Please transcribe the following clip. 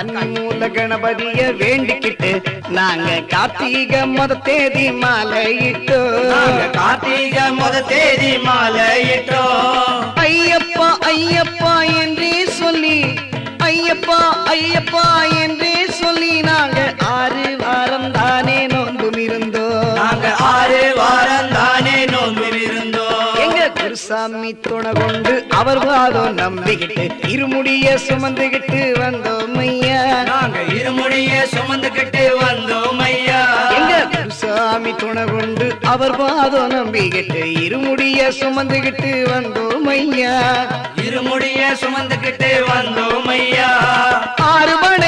மூல கணபதிய வேண்டிக்கிட்டு நாங்க கார்த்திகை முத தேதி மாலையிட்டோம். கார்த்திகை முத தேதி மாலையிட்டோம். ஐயப்பா ஐயப்பா என்றே சொல்லி, ஐயப்பா ஐயப்பா என்றே சொல்லி நாங்க 6 வாரம் தானே நோன்பும் இருந்தோம். நாங்க 6 வாரம் தானே நோன்பும் இருந்தோம். எங்க குருசாமி துணை கொண்டு அவர் வாதம் நம்பிக்கிட்டு இருமுடிய சுமந்துகிட்டு வந்தோம் ஐயா. நாங்க இருமுடிய சுமந்துகிட்டு வந்தோம் ஐயா. எங்க குருசாமி துணை கொண்டு அவர் பாதம் நம்பிக்கிட்டு இருமுடிய சுமந்துகிட்டு வந்தோம் ஐயா. இருமுடிய சுமந்துகிட்டு வந்தோம் ஐயா. 6 மணி